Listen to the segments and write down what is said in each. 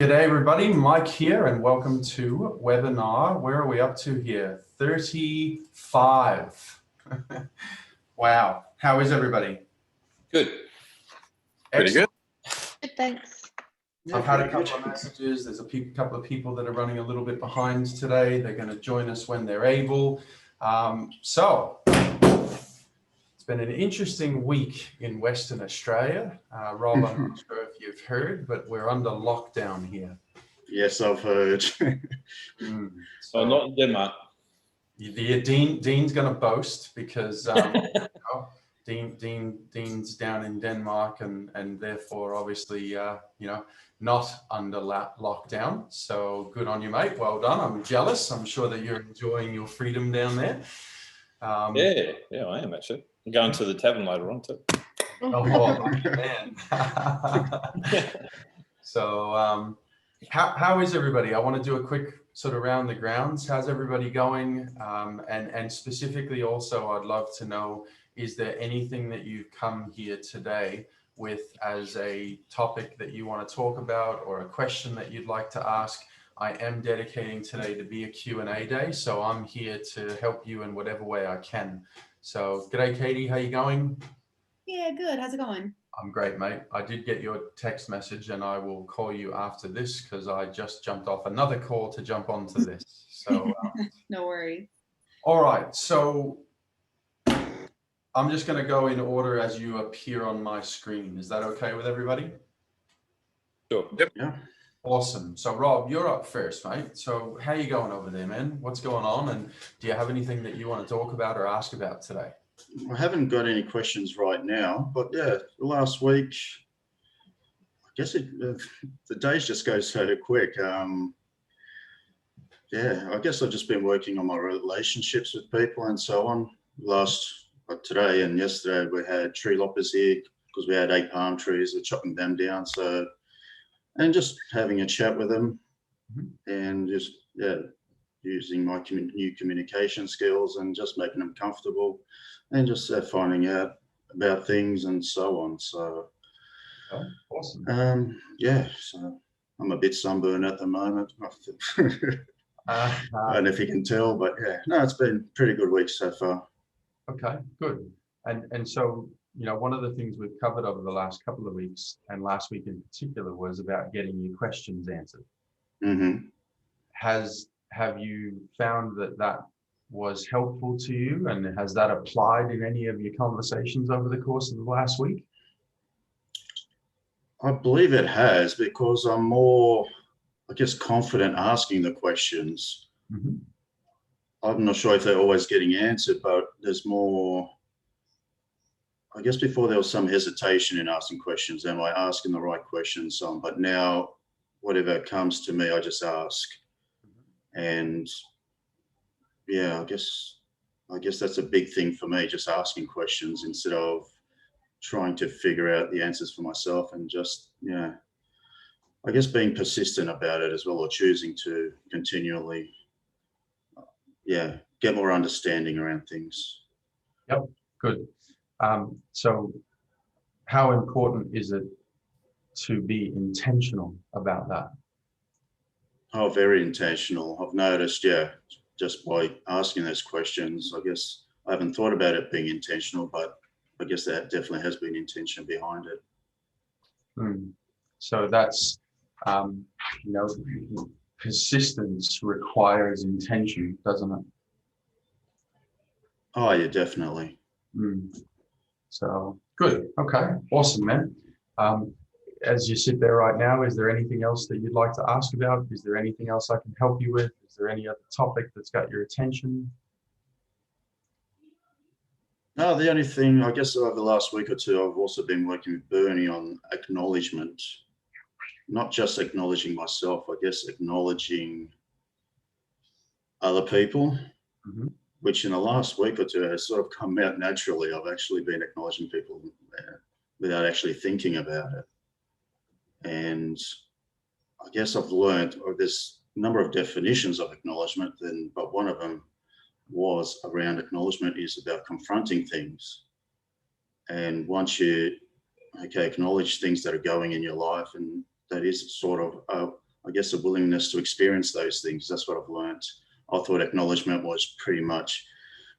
G'day everybody, Mike here and welcome to webinar. Where are we up to here? 35. Wow, how is everybody? Good. Pretty good. Good, thanks. Yeah, I've had a couple of messages. There's a couple of people that are running a little bit behind today. They're going to join us when they're able. So it's been an interesting week in Western Australia. Rob, I'm not sure if you've heard, but we're under lockdown here. Yes, I've heard. So not in Denmark. Dean's going to boast because Dean's down in Denmark and therefore obviously not under lockdown. So good on you, mate. Well done. I'm jealous. I'm sure that you're enjoying your freedom down there. Yeah, I am actually. I'm going to the tavern later on too. Oh man. So how is everybody? I want to do a quick sort of round the grounds. How's everybody going? And specifically also, I'd love to know, is there anything that you've come here today with as a topic that you want to talk about or a question that you'd like to ask? I am dedicating today to be a Q&A day, so I'm here to help you in whatever way I can. So g'day, Katie, how you going? Yeah, good. How's it going? I'm great, mate. I did get your text message and I will call you after this because I just jumped off another call to jump onto this. So no worries. All right, so I'm just going to go in order as you appear on my screen. Is that okay with everybody? Sure. Yep. Yeah. Awesome. So Rob, you're up first, mate. So how you going over there, man? What's going on? And do you have anything that you want to talk about or ask about today? I haven't got any questions right now, but yeah, last week, I guess the days just go so quick. Yeah, I guess I've just been working on my relationships with people and so on. Today and yesterday we had tree loppers here because we had 8 palm trees. We're chopping them down. And just having a chat with them and just, using my new communication skills and just making them comfortable and just finding out about things and so on. So, awesome. Yeah, so I'm a bit sunburned at the moment. I don't know if you can tell, but yeah, no, it's been a pretty good week so far. Okay, good. And so, one of the things we've covered over the last couple of weeks and last week in particular was about getting your questions answered. Mm-hmm. Have you found that was helpful to you, and has that applied in any of your conversations over the course of the last week? I believe it has, because I'm more, I guess, confident asking the questions. Mm-hmm. I'm not sure if they're always getting answered, but there's more, I guess before there was some hesitation in asking questions. Am I asking the right questions? But now whatever comes to me, I just ask. And yeah, I guess that's a big thing for me, just asking questions instead of trying to figure out the answers for myself, and just, I guess being persistent about it as well, or choosing to continually, get more understanding around things. Yep, good. So how important is it to be intentional about that? Oh, very intentional. I've noticed, just by asking those questions, I guess I haven't thought about it being intentional, but I guess that definitely has been intention behind it. So that's, persistence requires intention, doesn't it? Oh, yeah, definitely. So good. Okay. Awesome, man. As you sit there right now, is there anything else that you'd like to ask about? Is there anything else I can help you with? Is there any other topic that's got your attention? No, the only thing, I guess over the last week or two, I've also been working with Bernie on acknowledgement, not just acknowledging myself, I guess acknowledging other people, which in the last week or two has sort of come out naturally. I've actually been acknowledging people without actually thinking about it. And I guess I've learned, there's a number of definitions of acknowledgement, but one of them was around acknowledgement is about confronting things. And once you acknowledge things that are going in your life, and that is sort of I guess, a willingness to experience those things. That's what I've learned. I thought acknowledgement was pretty much,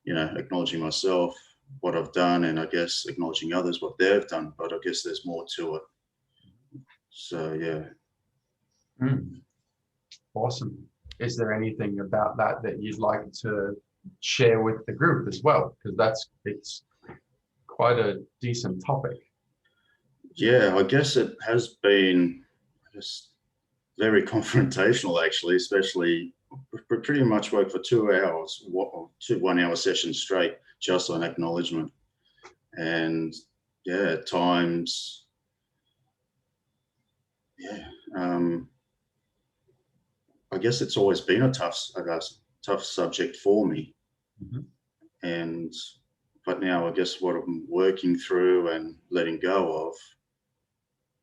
acknowledging myself, what I've done, and I guess acknowledging others, what they've done. But I guess there's more to it. So, yeah. Awesome. Is there anything about that you'd like to share with the group as well? Because it's quite a decent topic. Yeah, I guess it has been just very confrontational, actually, especially we pretty much work for 2 hours, 1 hour sessions straight, just on acknowledgement. And yeah, at times, I guess it's always been a tough subject for me. But now I guess what I'm working through and letting go of,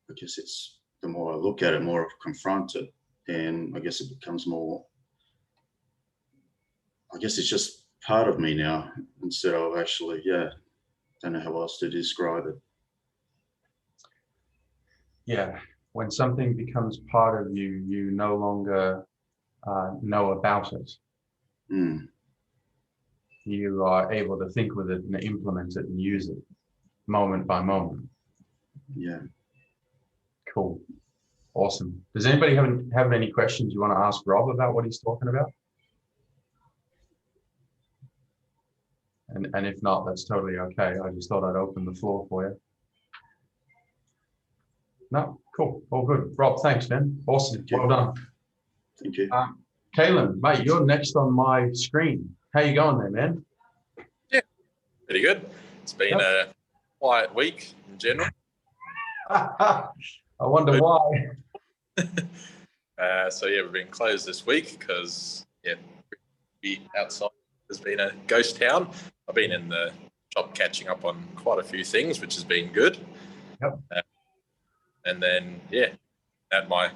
I guess it's the more I look at it, more I confront it, and I guess it becomes more, I guess it's just part of me now instead of actually, don't know how else to describe it. Yeah, when something becomes part of you, you no longer know about it. You are able to think with it and implement it and use it moment by moment. Yeah. Cool. Awesome. Does anybody have any questions you want to ask Rob about what he's talking about? And if not, that's totally okay. I just thought I'd open the floor for you. No, cool. All good. Rob, thanks, man. Awesome. Well done. Thank you. Kalen, mate, you're next on my screen. How you going there, man? Yeah, pretty good. It's been a quiet week in general. I wonder why. So yeah, we've been closed this week because outside has been a ghost town. I've been in the shop catching up on quite a few things, which has been good. Yep. And then my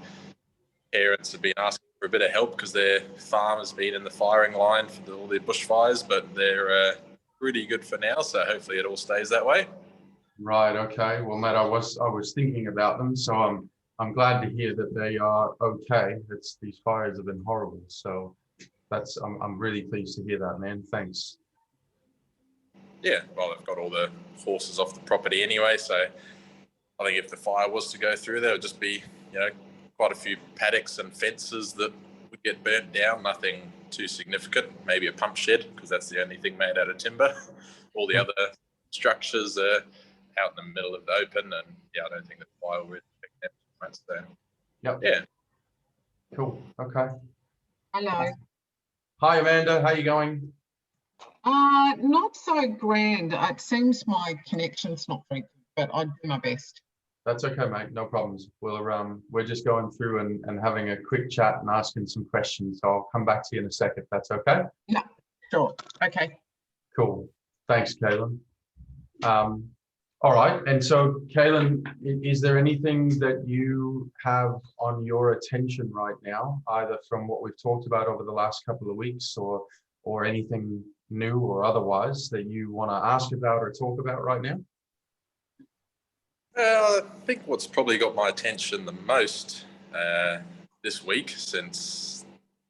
parents have been asking for a bit of help because their farm has been in the firing line for all their bushfires, but they're pretty good for now. So hopefully it all stays that way. Right. Okay. Well, Matt, I was thinking about them, so I'm glad to hear that they are okay. These fires have been horrible, so I'm really pleased to hear that, man. Thanks. Yeah. Well, they've got all the horses off the property anyway, so I think if the fire was to go through, there would just be quite a few paddocks and fences that would get burnt down. Nothing too significant. Maybe a pump shed because that's the only thing made out of timber. All the other structures are out in the middle of the open, and I don't think the fire would affect them too much. So, yeah. Cool. Okay. Hello. Hi, Amanda. How you going? Not so grand. It seems my connection's not very good, but I do my best. That's okay, mate. No problems. We're just going through and having a quick chat and asking some questions. So I'll come back to you in a second. That's okay? Yeah, sure. Okay. Cool. Thanks, Kaylin. All right. And so, Kaylin, is there anything that you have on your attention right now, either from what we've talked about over the last couple of weeks or anything new or otherwise that you want to ask about or talk about right now? I think what's probably got my attention the most this week, since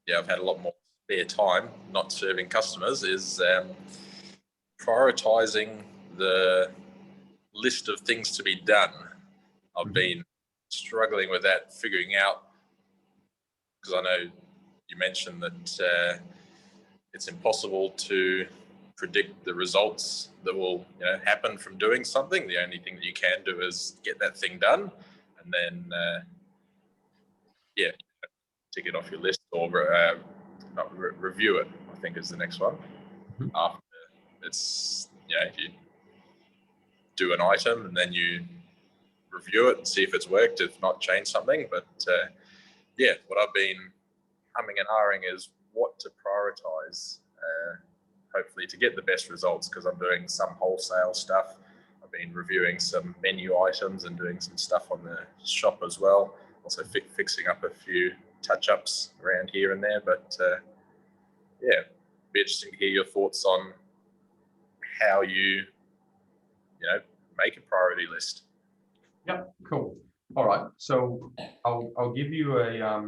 I've had a lot more spare time not serving customers, is prioritizing the list of things to be done. I've been struggling with that, figuring out, because I know you mentioned that it's impossible to predict the results that will happen from doing something. The only thing that you can do is get that thing done, and then tick it off your list, or review it, I think is the next one. After it's if you do an item and then you review it and see if it's worked, if not, change something. But what I've been humming and ahhing is what to prioritize, hopefully to get the best results, because I'm doing some wholesale stuff. I've been reviewing some menu items and doing some stuff on the shop as well. Also fixing up a few touch-ups around here and there. But it'd be interesting to hear your thoughts on how you make a priority list. Yep, cool. All right, so I'll give you a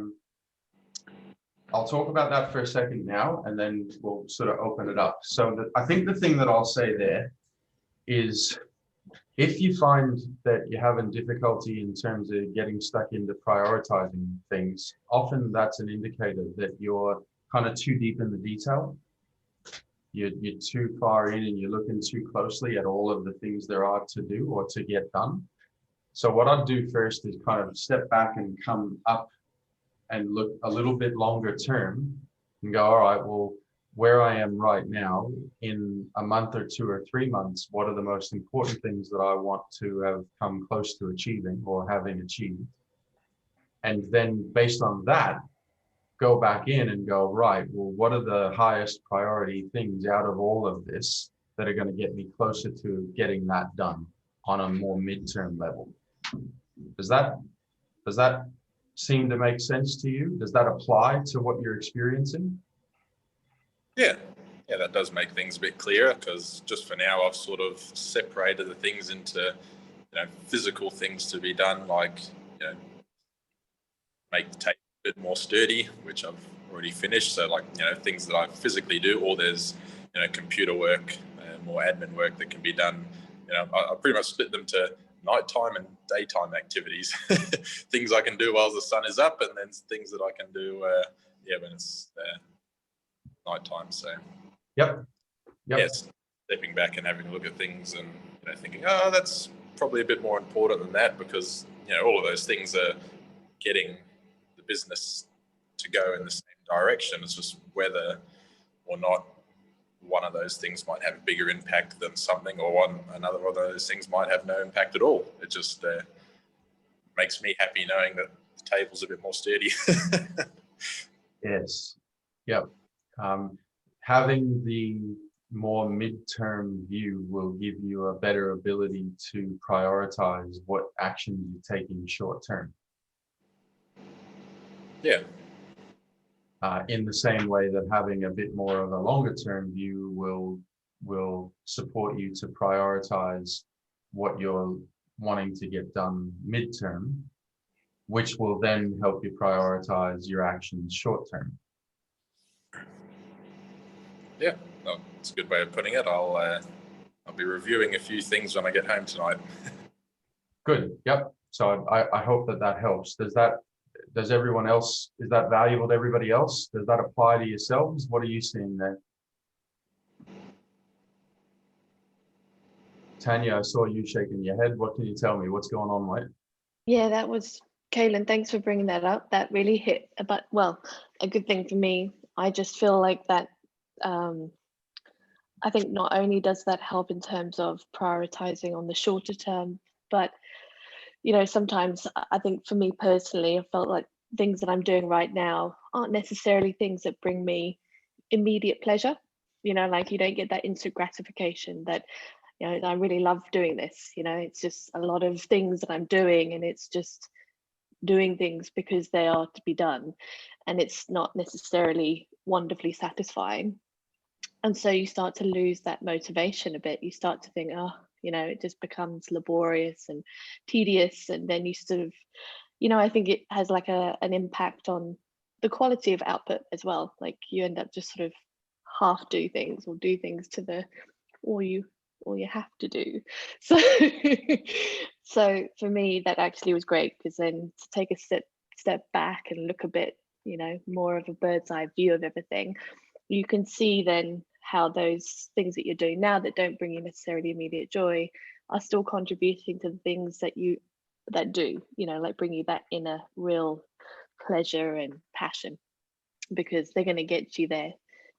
I'll talk about that for a second now, and then we'll sort of open it up. So I think the thing that I'll say there is, if you find that you're having difficulty in terms of getting stuck into prioritizing things, often that's an indicator that you're kind of too deep in the detail. You're too far in and you're looking too closely at all of the things there are to do or to get done. So what I'd do first is kind of step back and come up and look a little bit longer term and go, all right, well, where I am right now, in a month or 2 or 3 months, what are the most important things that I want to have come close to achieving or having achieved? And then based on that, go back in and go, right, well, what are the highest priority things out of all of this that are going to get me closer to getting that done on a more midterm level? Does that seem to make sense to you? Does that apply to what you're experiencing? Yeah, that does make things a bit clearer, because just for now I've sort of separated the things into, physical things to be done, like, make the tape a bit more sturdy, which I've already finished. So like, things that I physically do, or there's, computer work, more admin work that can be done. I pretty much split them to nighttime and daytime activities. Things I can do while the sun is up, and then things that I can do, when it's nighttime. So Yep. yes, stepping back and having a look at things and thinking, oh, that's probably a bit more important than that, because all of those things are getting the business to go in the same direction. It's just whether or not one of those things might have a bigger impact than something, or another one of those things might have no impact at all. It just makes me happy knowing that the table's a bit more sturdy. Yes. Yep. Having the more midterm view will give you a better ability to prioritize what actions you take in short term. Yeah. In the same way that having a bit more of a longer term view will support you to prioritize what you're wanting to get done midterm, which will then help you prioritize your actions short term. Yeah, well, it's a good way of putting it. I'll be reviewing a few things when I get home tonight. Good. Yep. So I hope that helps. Does everyone else, is that valuable to everybody else? Does that apply to yourselves? What are you seeing there? Tanya, I saw you shaking your head. What can you tell me? What's going on, mate? Yeah, that was, Kaylin, thanks for bringing that up. That really hit about, well, a good thing for me. I just feel like that, I think not only does that help in terms of prioritizing on the shorter term, but, sometimes I think for me personally, I felt like things that I'm doing right now aren't necessarily things that bring me immediate pleasure. Like you don't get that instant gratification that, I really love doing this. It's just a lot of things that I'm doing, and it's just doing things because they are to be done, and it's not necessarily wonderfully satisfying. And so you start to lose that motivation a bit. You start to think, oh, it just becomes laborious and tedious, and then you sort of, I think it has like an impact on the quality of output as well. Like you end up just sort of half do things, or do things to the, or you have to do. So so for me that actually was great, because then to take a step back and look a bit, more of a bird's eye view of everything, you can see then how those things that you're doing now that don't bring you necessarily immediate joy are still contributing to the things that do, like bring you that inner real pleasure and passion, because they're going to get you there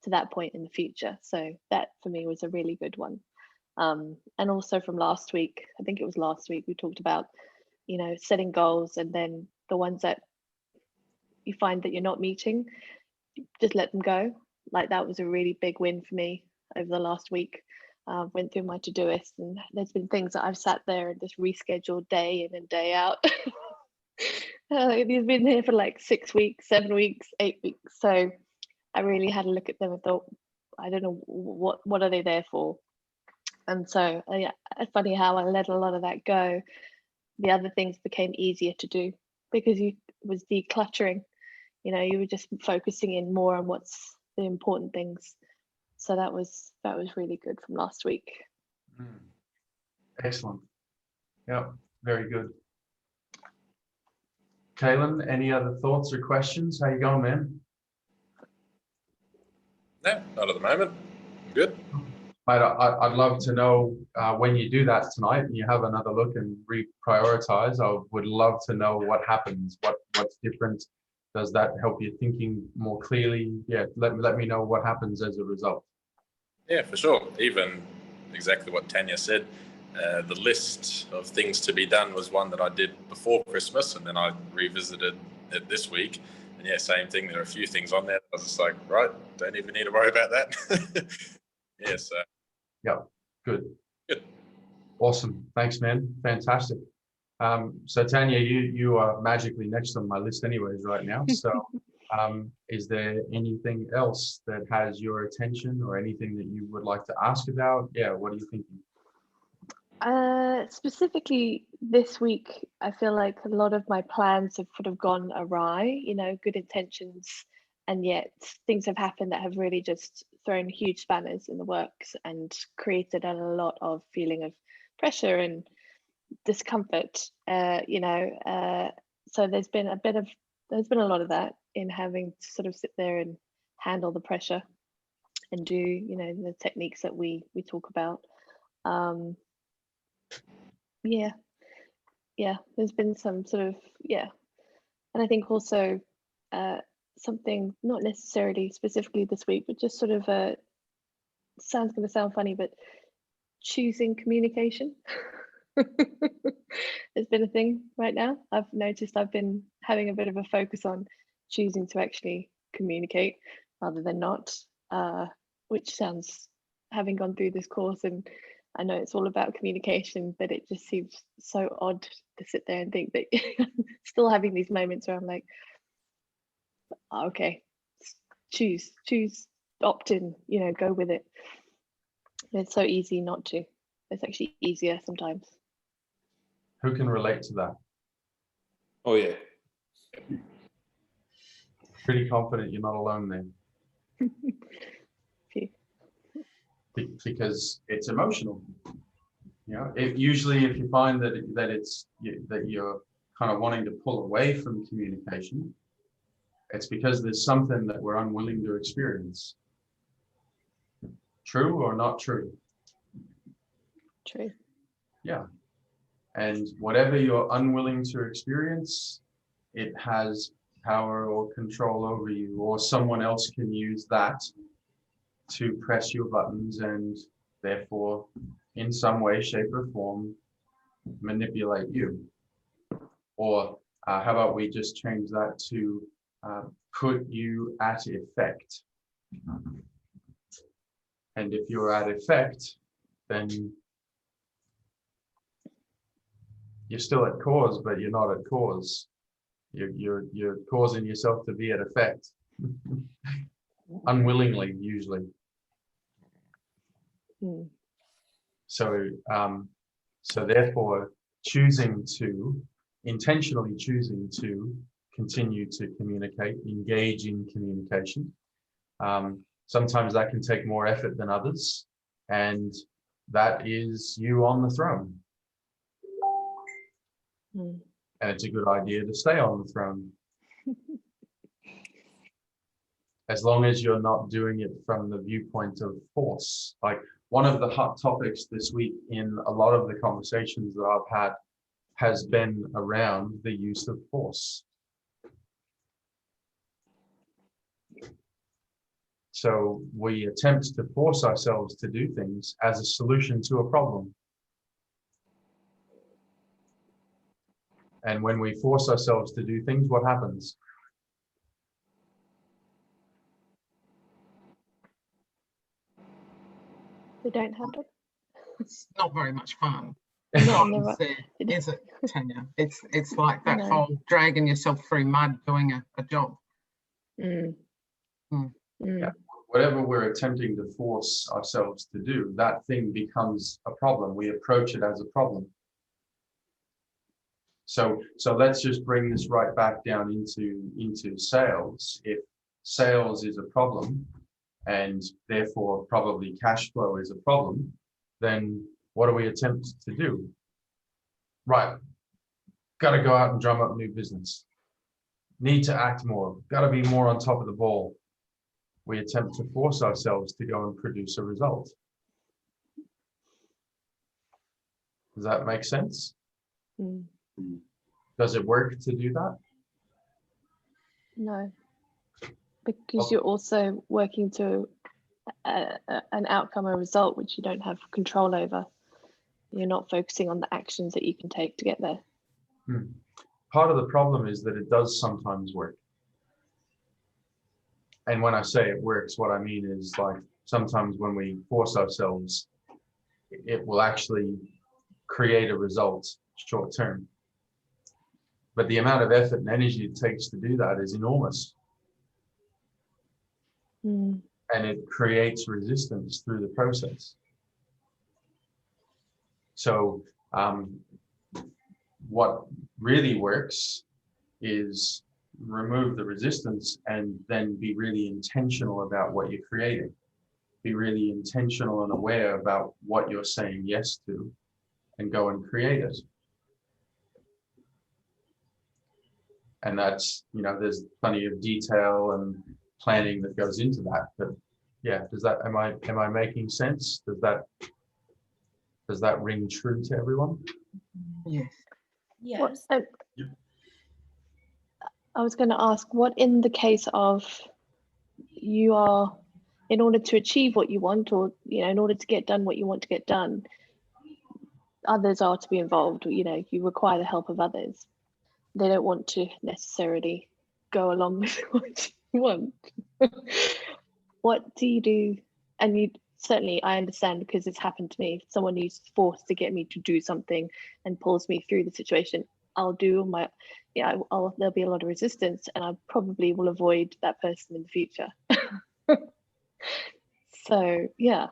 to that point in the future. So that for me was a really good one. And also from last week, I think it was last week, we talked about, setting goals, and then the ones that you find that you're not meeting, just let them go. Like that was a really big win for me over the last week. Went through my to-do-list, and there's been things that I've sat there and just rescheduled day in and day out. He's been here for like 6 weeks, 7 weeks, 8 weeks. So I really had to look at them and thought, I don't know what are they there for? And so yeah, it's funny how I let a lot of that go. the other things became easier to do because you was decluttering. You know, you were just focusing in more on what's the important things. So that was really good from last week. Excellent. Yeah, very good. Kaylin, any other thoughts or questions? How you going, man? No, not at the moment. I'm good. Mate, I'd love to know when you do that tonight and you have another look and reprioritize. I would love to know what happens, what's different. Does that help you thinking more clearly? Yeah, let me know what happens as a result. Yeah, for sure. Even exactly what Tanya said, the list of things to be done was one that I did before Christmas, and then I revisited it this week. And yeah, same thing. There are a few things on there. I was just like, right, don't even need to worry about that. Yeah, so. Yeah, good. Good. Awesome. Thanks, man. Fantastic. So Tanya, you are magically next on my list anyways right now. So is there anything else that has your attention or anything that you would like to ask about? Yeah, what are you thinking? Specifically this week, I feel like a lot of my plans have sort of gone awry, you know, good intentions, and yet things have happened that have really just thrown huge spanners in the works and created a lot of feeling of pressure and discomfort, so there's been a lot of that in having to sort of sit there and handle the pressure and do, you know, the techniques that we talk about. There's been some sort of, and I think also something not necessarily specifically this week, but just sort of sounds going to sound funny, but choosing communication. It's been a thing right now. I've noticed I've been having a bit of a focus on choosing to actually communicate rather than not, which sounds, having gone through this course, and I know it's all about communication, but it just seems so odd to sit there and think that still having these moments where I'm like, okay, choose, opt in, you know, go with it. It's so easy not to. It's actually easier sometimes. Who can relate to that? Oh yeah. Pretty confident you're not alone there. Because it's emotional. You know, usually if you find that you're kind of wanting to pull away from communication, it's because there's something that we're unwilling to experience. True or not true? True. Yeah. And whatever you're unwilling to experience, it has power or control over you, or someone else can use that to press your buttons and therefore in some way, shape or form manipulate you. Or how about we just change that to put you at effect. And if you're at effect, then you're still at cause, but you're not at cause. You're causing yourself to be at effect. Unwillingly, usually. So therefore, intentionally choosing to continue to communicate, engage in communication. Sometimes that can take more effort than others, and that is you on the throne. And it's a good idea to stay on the throne. As long as you're not doing it from the viewpoint of force. Like one of the hot topics this week in a lot of the conversations that I've had has been around the use of force. So we attempt to force ourselves to do things as a solution to a problem. And when we force ourselves to do things, what happens? They don't happen. It's not very much fun. Never. Is it, Tanya? It's like that No. whole dragging yourself through mud doing a job. Yeah. Whatever we're attempting to force ourselves to do, that thing becomes a problem. We approach it as a problem. So let's just bring this right back down into sales. If sales is a problem, and therefore probably cash flow is a problem, then what do we attempt to do? Right, got to go out and drum up new business. Need to act more, got to be more on top of the ball. We attempt to force ourselves to go and produce a result. Does that make sense? Mm. Does it work to do that? No, because you're also working to an outcome or result which you don't have control over. You're not focusing on the actions that you can take to get there. Part of the problem is that it does sometimes work. And when I say it works, what I mean is, like, sometimes when we force ourselves, it will actually create a result short term. But the amount of effort and energy it takes to do that is enormous. Mm. And it creates resistance through the process. So what really works is remove the resistance and then be really intentional about what you're creating. Be really intentional and aware about what you're saying yes to, and go and create it. And that's, you know, there's plenty of detail and planning that goes into that. But yeah, am I making sense? Does that ring true to everyone? Yes. Yes. I was going to ask, what in the case of you are, in order to achieve what you want, or, you know, in order to get done what you want to get done, others are to be involved, you know, you require the help of others. They don't want to necessarily go along with what you want. What do you do? And you certainly, I understand, because it's happened to me. If someone is forced to get me to do something and pulls me through the situation, I'll do my, yeah, there'll be a lot of resistance, and I probably will avoid that person in the future. So yeah.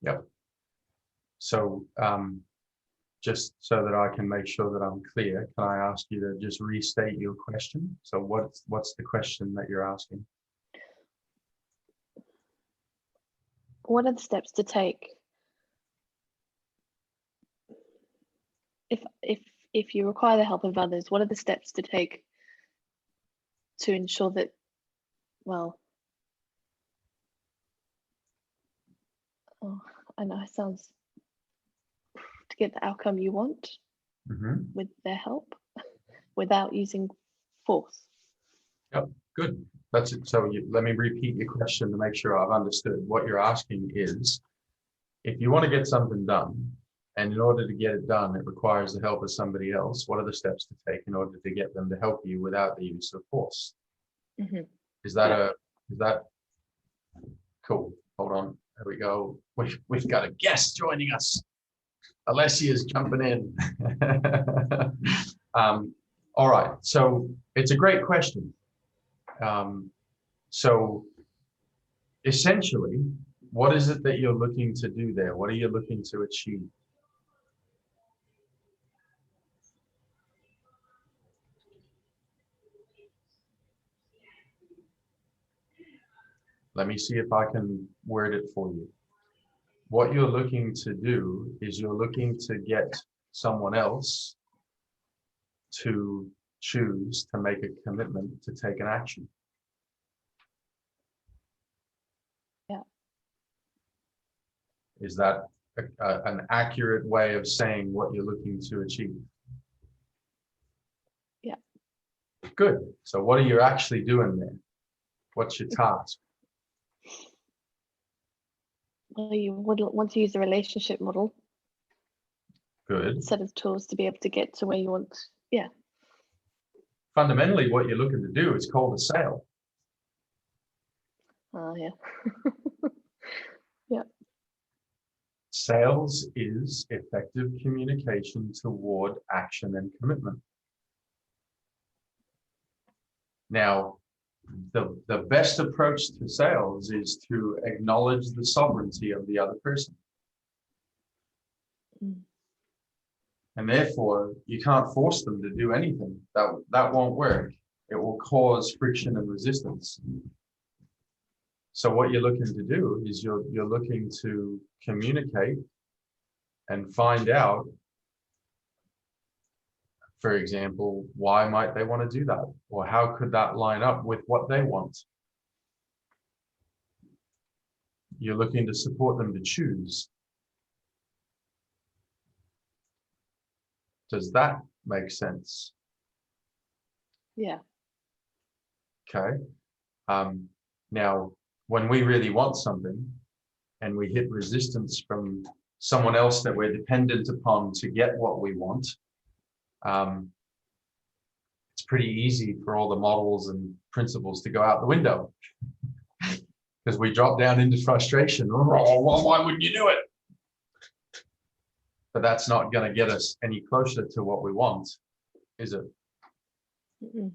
Yep. So just so that I can make sure that I'm clear, can I ask you to just restate your question? So what's the question that you're asking? What are the steps to take if you require the help of others? What are the steps to take to ensure that, well, oh, I know it sounds, to get the outcome you want with their help without using force? Yep, good. That's it. So let me repeat your question to make sure I've understood. What you're asking is, if you want to get something done, and in order to get it done, it requires the help of somebody else, what are the steps to take in order to get them to help you without the use of force? Is that cool? Hold on. There we go. We've got a guest joining us. Alessia's jumping in. All right. So it's a great question. So essentially, what is it that you're looking to do there? What are you looking to achieve? Let me see if I can word it for you. What you're looking to do is you're looking to get someone else to choose to make a commitment to take an action. Yeah. Is that an accurate way of saying what you're looking to achieve? Yeah. Good. So what are you actually doing there? What's your task? Well, you would want to use the relationship model. Good. Set of tools to be able to get to where you want. Yeah. Fundamentally, what you're looking to do is called a sale. Oh, yeah. Yeah. Sales is effective communication toward action and commitment. Now, the best approach to sales is to acknowledge the sovereignty of the other person. And therefore, you can't force them to do anything. That won't work. It will cause friction and resistance. So what you're looking to do is you're looking to communicate and find out, for example, why might they want to do that? Or how could that line up with what they want? You're looking to support them to choose. Does that make sense? Yeah. Okay. Now, when we really want something and we hit resistance from someone else that we're dependent upon to get what we want, it's pretty easy for all the models and principles to go out the window because we drop down into frustration. Oh, well, why wouldn't you do it? But that's not going to get us any closer to what we want, is it? Mm-mm.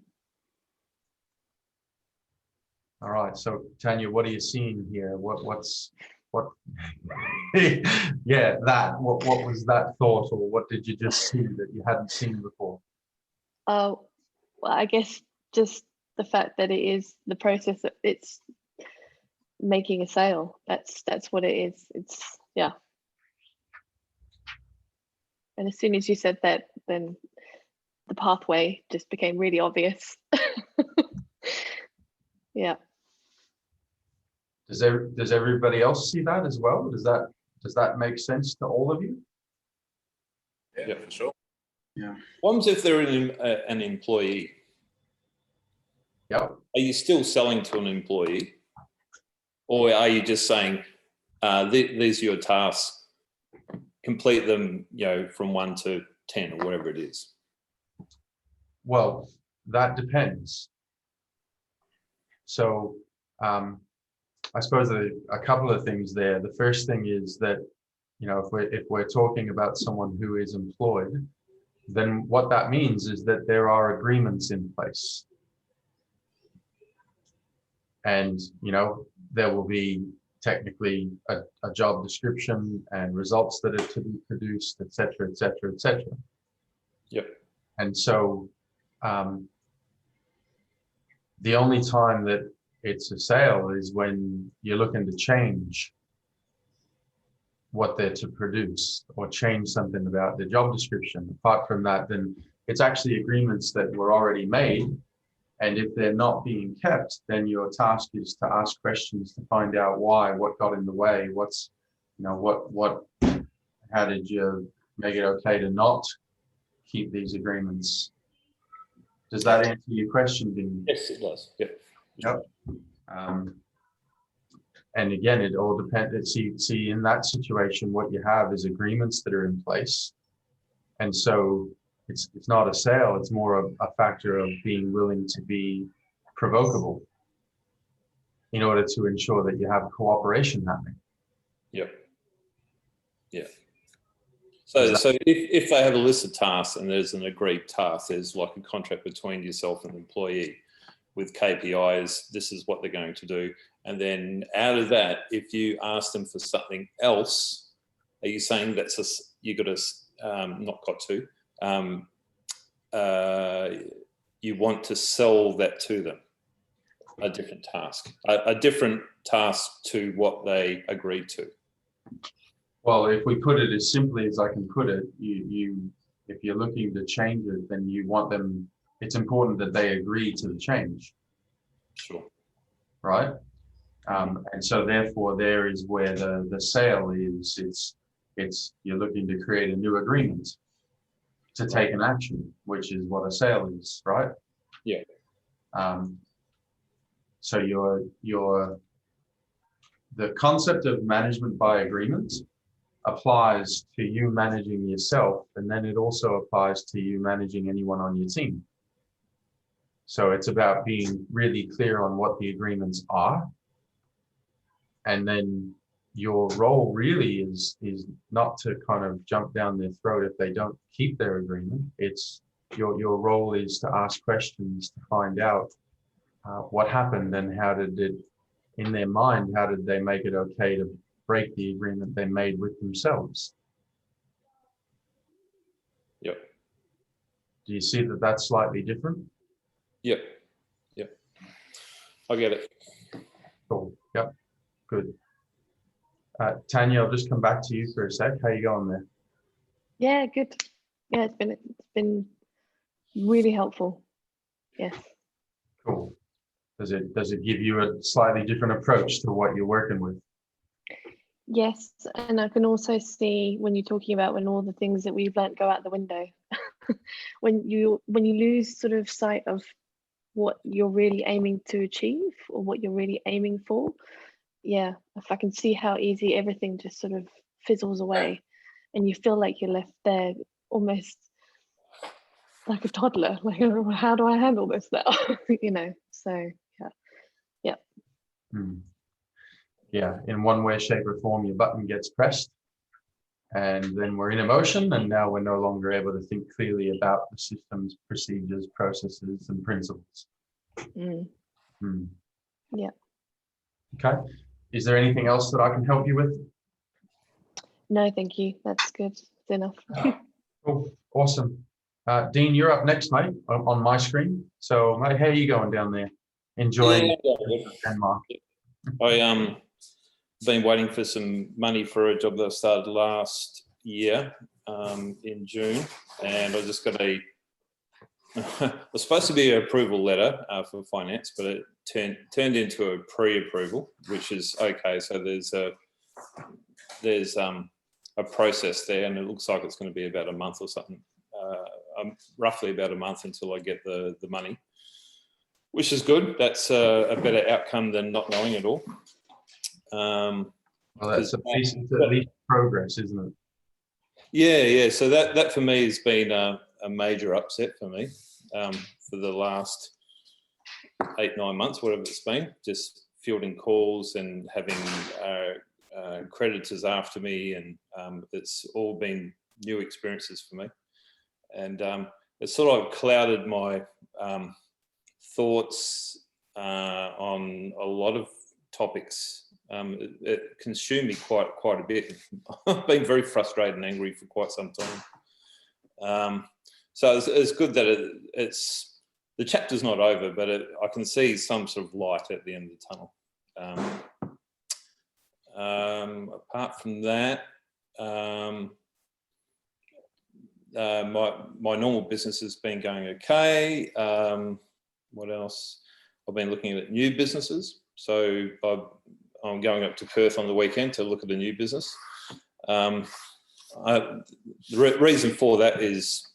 All right. So Tanya, what are you seeing here? What? Yeah, that. What was that thought, or what did you just see that you hadn't seen before? Well, I guess just the fact that it is the process that it's making a sale. That's what it is. It's yeah. And as soon as you said that, then the pathway just became really obvious. Yeah. Does everybody else see that as well? Does that make sense to all of you? Yeah, for sure. Yeah. What happens if they're an employee? Yep. Are you still selling to an employee? Or are you just saying, these are your tasks, complete them, from 1 to 10 or whatever it is? Well, that depends. So I suppose a couple of things there. The first thing is that, if we're talking about someone who is employed, then what that means is that there are agreements in place. And, there will be technically a job description and results that are to be produced, et cetera, et cetera, et cetera. Yep. And so the only time that it's a sale is when you're looking to change what they're to produce or change something about the job description. Apart from that, then it's actually agreements that were already made. And if they're not being kept, then your task is to ask questions to find out why, what got in the way, how did you make it okay to not keep these agreements? Does that answer your question, Dean? Yes, it does. Yep. Yep. And again, it all depends. See, in that situation, what you have is agreements that are in place. And so it's not a sale, it's more of a factor of being willing to be provocable in order to ensure that you have cooperation happening. Yep. Yeah. So if they have a list of tasks and there's an agreed task, there's like a contract between yourself and the employee with KPIs, this is what they're going to do. And then out of that, if you ask them for something else, are you saying you want to sell that to them, a different task, a different task to what they agreed to? Well, if we put it as simply as I can put it, if you're looking to change it, then you want them, it's important that they agree to the change. Sure. Right? And so therefore there is where the sale is, you're looking to create a new agreement to take an action, which is what a sale is, right? Yeah. So the concept of management by agreement applies to you managing yourself, and then it also applies to you managing anyone on your team. So it's about being really clear on what the agreements are. And then your role really is not to kind of jump down their throat if they don't keep their agreement. It's your role is to ask questions to find out what happened and how did it, in their mind, how did they make it okay to break the agreement they made with themselves? Yep. Do you see that that's slightly different? Yep. Yep. I get it. Cool. Yep. Good. Tanya, I'll just come back to you for a sec. How you going there? Yeah, good. Yeah, it's been really helpful. Yes. Cool. Does it give you a slightly different approach to what you're working with? Yes, and I can also see when you're talking about when all the things that we've learnt go out the window. when you lose sort of sight of what you're really aiming to achieve or what you're really aiming for, yeah, if I can see how easy everything just sort of fizzles away, and you feel like you're left there almost like a toddler, like, how do I handle this now? You know, so yeah. Yeah, in one way, shape, or form, your button gets pressed, and then we're in emotion, and now we're no longer able to think clearly about the systems, procedures, processes, and principles. Yeah. Okay. Is there anything else that I can help you with? No, thank you. That's good. It's enough. Cool. Awesome. Dean, you're up next, mate, on my screen. So, mate, how are you going down there? Enjoying Denmark? I been waiting for some money for a job that I started last year in June, and I just got a. It was supposed to be an approval letter for finance, but it turned into a pre-approval, which is okay. So there's a process there, and it looks like it's going to be about a month or something, roughly about a month until I get the money, which is good. That's a better outcome than not knowing at all. Well, that's at least progress, isn't it? Yeah. So that for me has been a major upset for me for the last 8-9 months, whatever it's been. Just fielding calls and having creditors after me, and it's all been new experiences for me. And it sort of clouded my thoughts on a lot of topics. It consumed me quite a bit. I've been very frustrated and angry for quite some time. So it's good that it's the chapter's not over, but I can see some sort of light at the end of the tunnel. Apart from that, my normal business has been going okay. What else? I've been looking at new businesses. So I'm going up to Perth on the weekend to look at a new business. The reason for that is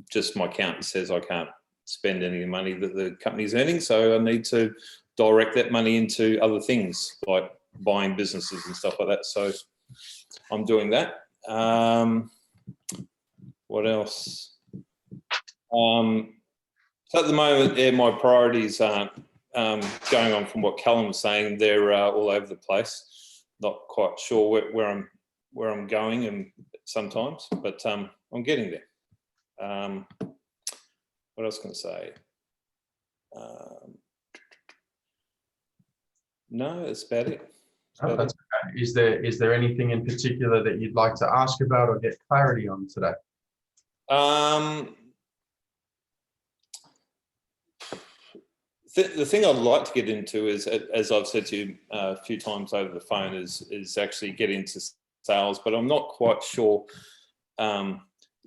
just my accountant says I can't spend any money that the company's earning, so I need to direct that money into other things like buying businesses and stuff like that. So I'm doing that. What else? So at the moment, my priorities aren't going on from what Callum was saying. They're all over the place. Not quite sure where I'm going, and sometimes, but I'm getting there. What else can I say? No, that's about it. That's okay. Is there anything in particular that you'd like to ask about or get clarity on today? The thing I'd like to get into is, as I've said to you a few times over the phone, is actually get into sales, but I'm not quite sure.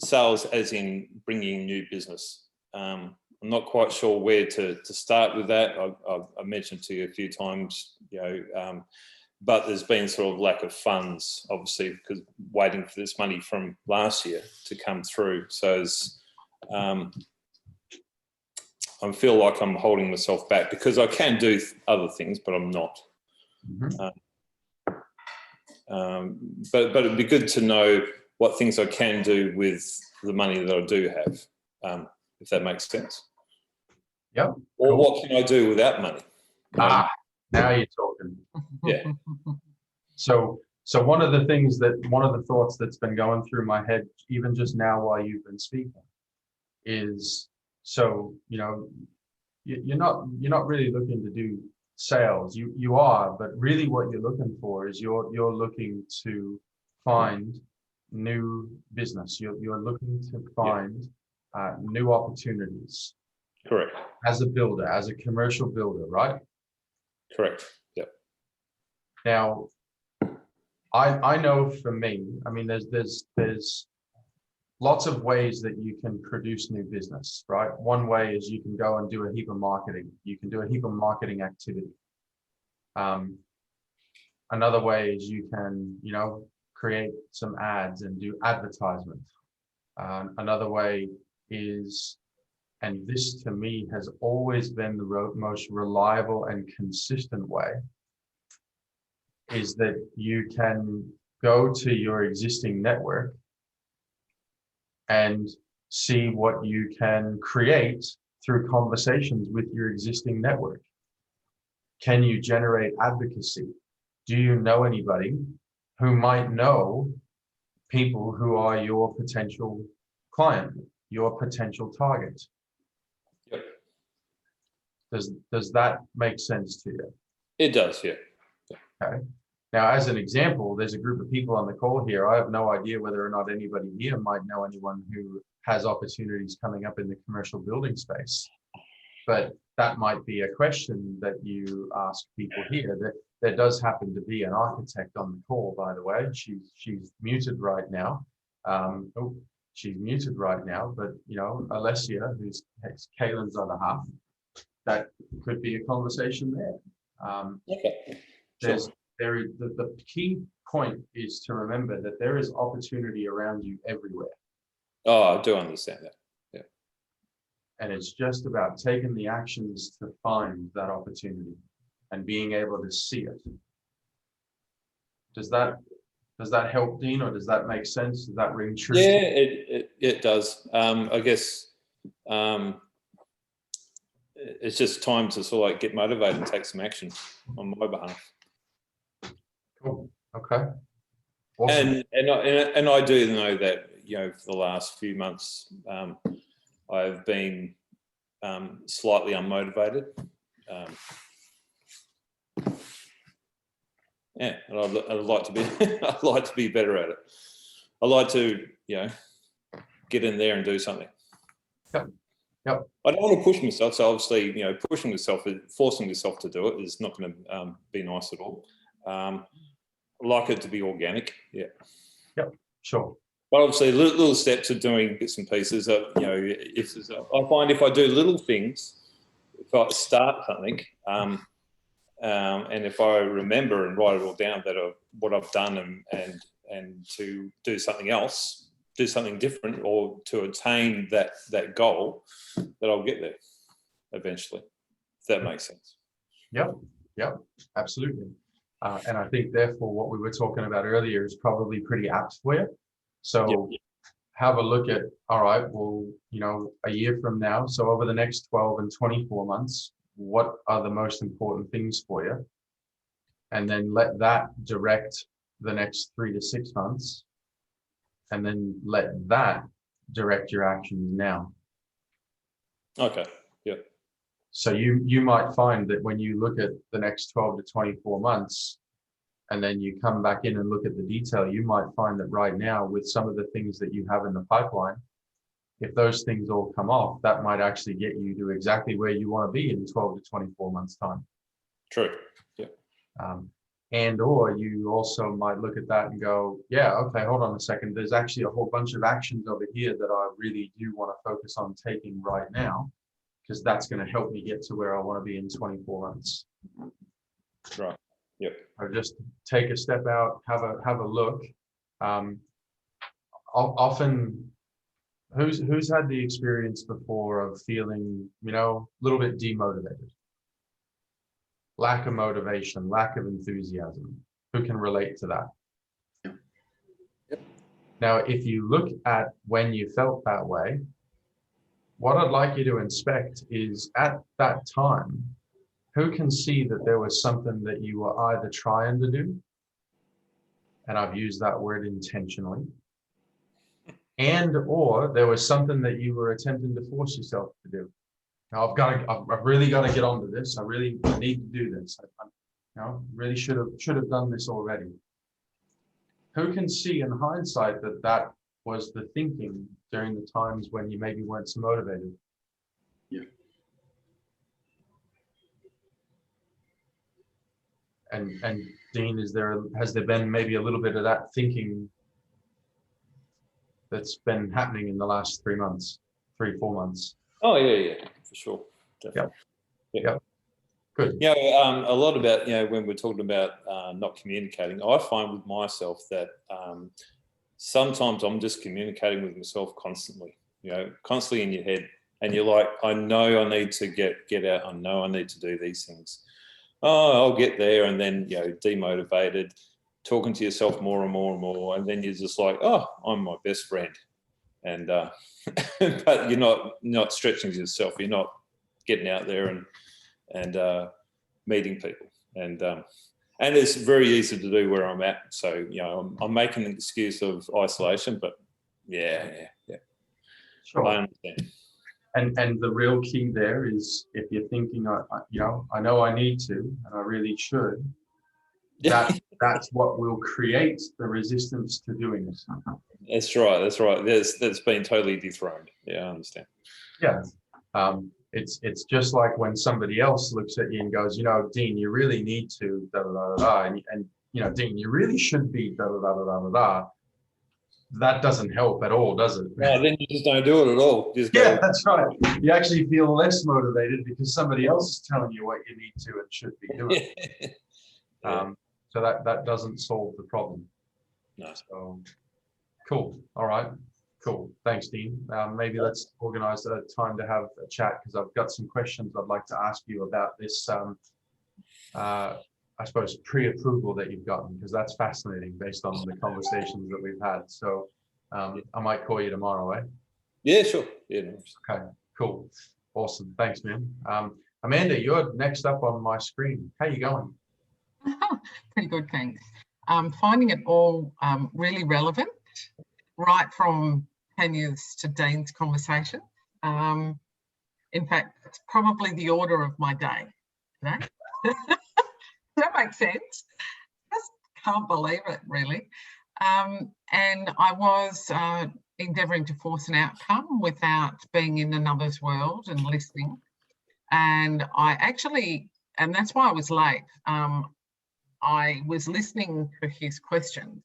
Sales as in bringing new business. I'm not quite sure where to start with that. I've mentioned to you a few times, but there's been sort of lack of funds, obviously, because waiting for this money from last year to come through. So I feel like I'm holding myself back because I can do other things, but I'm not. But it'd be good to know what things I can do with the money that I do have, if that makes sense. Yep. Or Cool. what can I do without money? Now you're talking. Yeah. So one of the thoughts that's been going through my head, even just now while you've been speaking, is you're not really looking to do sales. You are, but really what you're looking for is you're looking to find new business. You're looking to find new opportunities Correct. as a builder, as a commercial builder, right? Correct. Yep. Now, I know for me, I mean, there's lots of ways that you can produce new business, right? One way is you can go and do a heap of marketing. You can do a heap of marketing activity. Another way is you can, create some ads and do advertisement. Another way is, and this to me has always been the most reliable and consistent way, is that you can go to your existing network and see what you can create through conversations with your existing network. Can you generate advocacy? Do you know anybody who might know people who are your potential client, your potential target? Yep. Does that make sense to you? It does, yeah. Okay. Now, as an example, there's a group of people on the call here. I have no idea whether or not anybody here might know anyone who has opportunities coming up in the commercial building space. But that might be a question that you ask people here. There does happen to be an architect on the call, by the way. She's muted right now. She's muted right now, but Alessia, who's Kaylin's other half, that could be a conversation there. Okay. The key point is to remember that there is opportunity around you everywhere. Oh, I do understand that. Yeah. And it's just about taking the actions to find that opportunity and being able to see it. Does that help, Dean, or does that make sense? Does that ring true? Yeah, it does. I guess it's just time to sort of like get motivated and take some action on my behalf. Cool. Okay. Awesome. And I do know that for the last few months I've been slightly unmotivated. Yeah, and I'd like to be I'd like to be better at it. I'd like to get in there and do something. Yep. I don't want to push myself, so obviously pushing myself, forcing myself to do it is not going to be nice at all. I like it to be organic. Yeah. Yep. Sure. But obviously, little steps of doing bits and pieces. I find if I do little things, if I start something, and if I remember and write it all down what I've done and to do something else, do something different, or to attain that goal, that I'll get there eventually. If that makes sense. Yep. Absolutely. And I think therefore what we were talking about earlier is probably pretty apt for you. So have a look at, all right, well, a year from now, so over the next 12 and 24 months, what are the most important things for you? And then let that direct the next 3 to 6 months. And then let that direct your actions now. Okay. Yeah. So you might find that when you look at the next 12 to 24 months, and then you come back in and look at the detail, you might find that right now with some of the things that you have in the pipeline, if those things all come off, that might actually get you to exactly where you want to be in 12 to 24 months time. True. Yeah. And or you also might look at that and go, yeah, okay, hold on a second. There's actually a whole bunch of actions over here that I really do want to focus on taking right now, because that's going to help me get to where I want to be in 24 months. Right. Yep. Or just take a step out, have a look. Often, who's had the experience before of feeling, a little bit demotivated? Lack of motivation, lack of enthusiasm. Who can relate to that? Yep. Now, if you look at when you felt that way, what I'd like you to inspect is at that time, who can see that there was something that you were either trying to do, and I've used that word intentionally, and or there was something that you were attempting to force yourself to do. Now I've really got to get onto this. I need to do this. I really should have done this already. who can see in hindsight that that was the thinking during the times when you maybe weren't so motivated? Yeah. And Dean, has there been maybe a little bit of that thinking that's been happening in the last 3 months, 4 months? Oh yeah, for sure, definitely. Yeah. Good. You know, a lot about, you know, when we're talking about not communicating, I find with myself that sometimes I'm just communicating with myself constantly, you know, constantly in your head, and you're like, I know I need to get out. I know I need to do these things. Oh, I'll get there, and then, you know, demotivated, talking to yourself more and more and more, and then you're just like, oh, I'm my best friend, and but you're not stretching yourself. You're not getting out there and meeting people, and it's very easy to do where I'm at. So, you know, I'm making an excuse of isolation, but yeah. Sure. I understand. And the real key there is, if you're thinking, you know I need to, and I really should, that's what will create the resistance to doing it. That's right. That's been totally dethroned. Yeah, I understand. Yeah. It's just like when somebody else looks at you and goes, you know, Dean, you really need to da da da da, and you know, Dean, you really should be da da da da da da. That doesn't help at all, does it? No, then you just don't do it at all. You just go, Yeah, that's right. You actually feel less motivated because somebody else is telling you what you need to and should be doing. So that doesn't solve the problem. No. So cool. All right. Cool. Thanks, Dean. Maybe let's organize a time to have a chat, because I've got some questions I'd like to ask you about this, I suppose, pre-approval that you've gotten, because that's fascinating based on the conversations that we've had. So I might call you tomorrow, eh? Yeah, sure. Yeah. No. Okay, cool. Awesome. Thanks, man. Amanda, you're next up on my screen. How you going? Pretty good, thanks. Finding it all really relevant, right from Tanya's to Dean's conversation. In fact, it's probably the order of my day today. Does that make sense? Just can't believe it, really. And I was endeavouring to force an outcome without being in another's world and listening. And I actually, and that's why I was late, I was listening to his questions,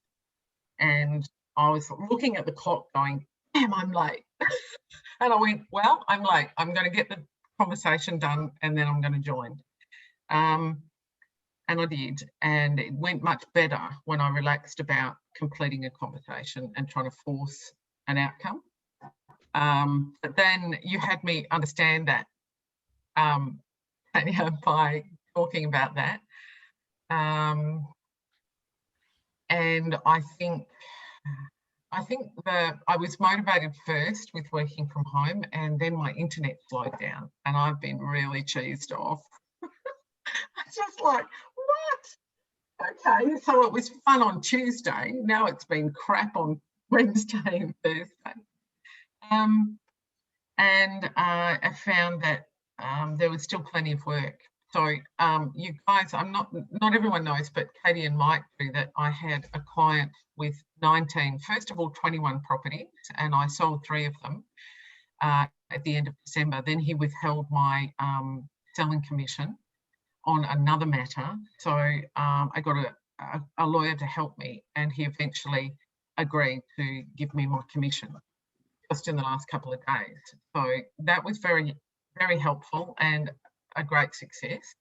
and I was looking at the clock going, damn, I'm late. And I went, well, I'm late. I'm going to get the conversation done and then I'm going to join. And I did. And it went much better when I relaxed about completing a conversation and trying to force an outcome. But then you had me understand that, Tanya, by talking about that. And I think that I was motivated first with working from home, and then my internet slowed down and I've been really cheesed off. It's just like, what? Okay, so it was fun on Tuesday. Now it's been crap on Wednesday and Thursday. And I found that there was still plenty of work. So you guys, not everyone knows, but Katie and Mike do, that I had a client with first of all, 21 properties, and I sold 3 of them at the end of December. Then he withheld my selling commission on another matter. So I got a lawyer to help me, and he eventually agreed to give me my commission just in the last couple of days. So that was very, very helpful and a great success.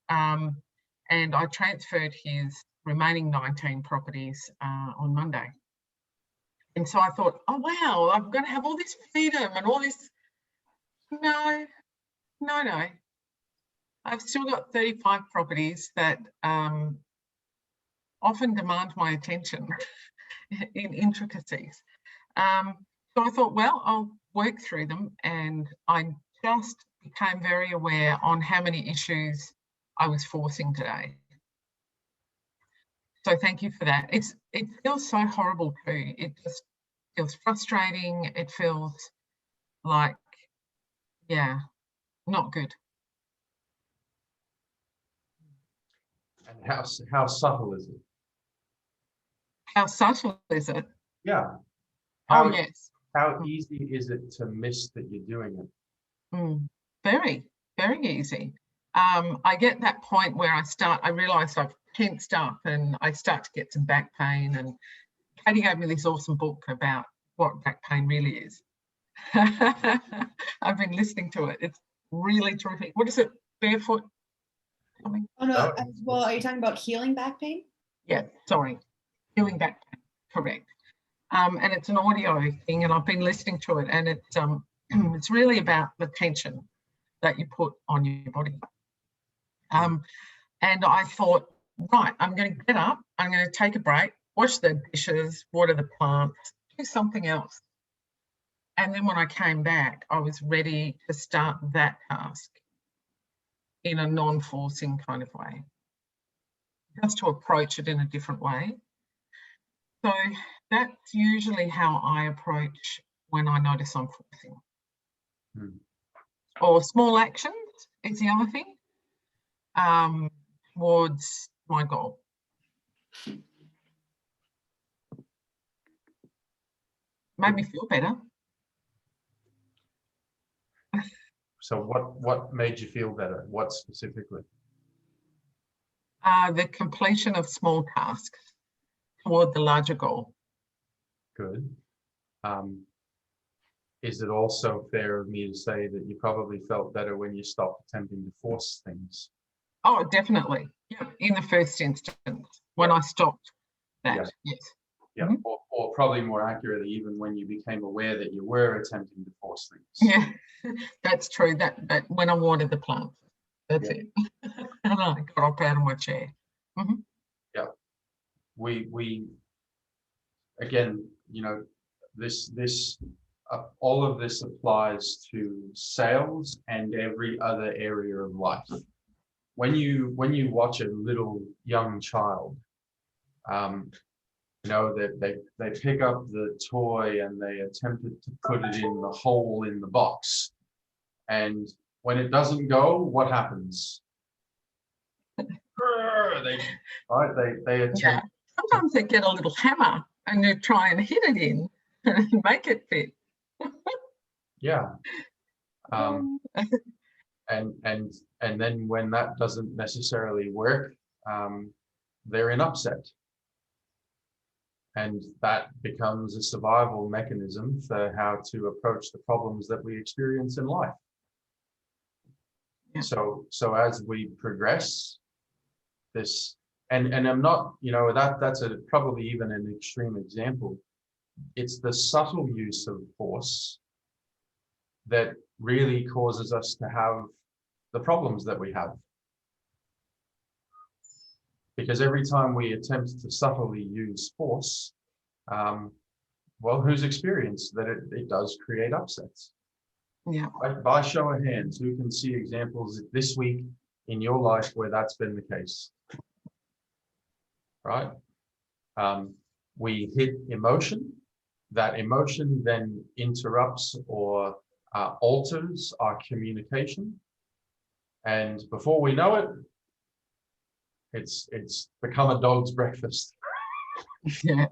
And I transferred his remaining 19 properties on Monday. And so I thought, oh, wow, I'm going to have all this freedom and all this. No. I've still got 35 properties that often demand my attention in intricacies. So I thought, well, I'll work through them, and I just became very aware on how many issues I was forcing today. So thank you for that. It feels so horrible too. It just feels frustrating. It feels like, yeah, not good. And how subtle is it? How subtle is it? Yeah. Oh, yes. How easy is it to miss that you're doing it? Very, very easy. I get that point where I realise I've tensed up and I start to get some back pain. And Katie gave me this awesome book about what back pain really is. I've been listening to it. It's really terrific. What is it? Barefoot? Something? Oh no. Oh. Well, are you talking about healing back pain? Yeah, sorry. Healing back pain. Correct. And it's an audio thing, and I've been listening to it, and it's it's really about the tension that you put on your body. And I thought, right, I'm going to get up, I'm going to take a break, wash the dishes, water the plants, do something else. And then when I came back, I was ready to start that task in a non-forcing kind of way, just to approach it in a different way. So that's usually how I approach when I notice I'm forcing. Or small actions is the other thing, towards my goal. Made me feel better. So what made you feel better? What specifically? The completion of small tasks toward the larger goal. Good. Is it also fair of me to say that you probably felt better when you stopped attempting to force things? Oh, definitely. Yeah, in the first instance, when I stopped that, Yeah. yes. Yeah, or probably more accurately, even when you became aware that you were attempting to force things. Yeah, that's true. That when I watered the plants, that's it. And I got up out of my chair. Yeah, we again, you know, this all of this applies to sales and every other area of life. When you watch a little young child, you know, that they pick up the toy and they attempted to put it in the hole in the box, and when it doesn't go, what happens? They attempt. Yeah. Sometimes they get a little hammer and they try and hit it in and make it fit. Yeah. And then when that doesn't necessarily work, they're in upset. And that becomes a survival mechanism for how to approach the problems that we experience in life. Yeah. So as we progress, this, and I'm not, you know, that's probably even an extreme example. It's the subtle use of force that really causes us to have the problems that we have. Because every time we attempt to subtly use force, well, who's experienced that it does create upsets? Yeah. By show of hands, who can see examples this week in your life where that's been the case? Right? We hit emotion. That emotion then interrupts or alters our communication. And before we know it, it's become a dog's breakfast. Yeah.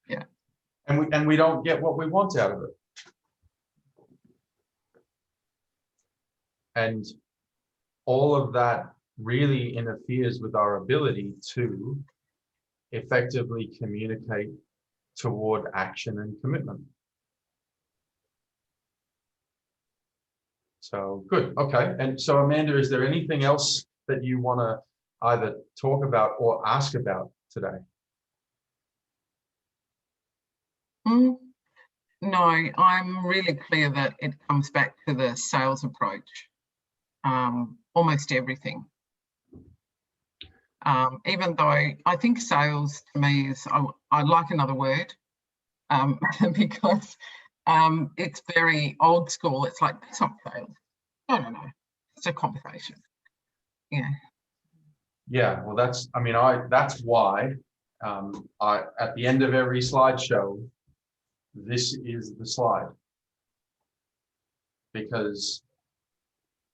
Yeah. And we don't get what we want out of it. And all of that really interferes with our ability to effectively communicate toward action and commitment. So good. Okay. And so, Amanda, is there anything else that you want to either talk about or ask about today? No, I'm really clear that it comes back to the sales approach. Almost everything. Even though I think sales to me is, I like another word, because it's very old school. It's like, that's not sales. No, it's a conversation. Yeah. Yeah, well, that's why at the end of every slideshow, this is the slide. Because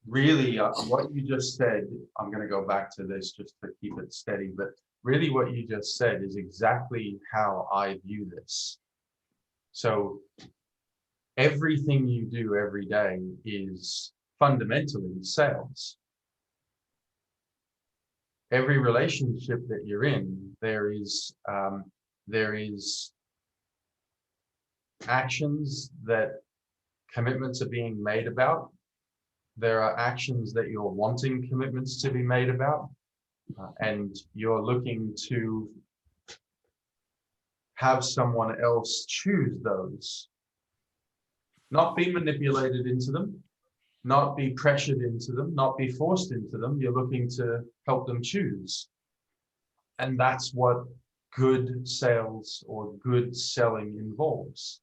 really what you just said, I'm going to go back to this just to keep it steady, but really what you just said is exactly how I view this. So everything you do every day is fundamentally sales. Every relationship that you're in, there is actions that commitments are being made about. There are actions that you're wanting commitments to be made about, and you're looking to have someone else choose those, not be manipulated into them, not be pressured into them, not be forced into them. You're looking to help them choose. And that's what good sales or good selling involves.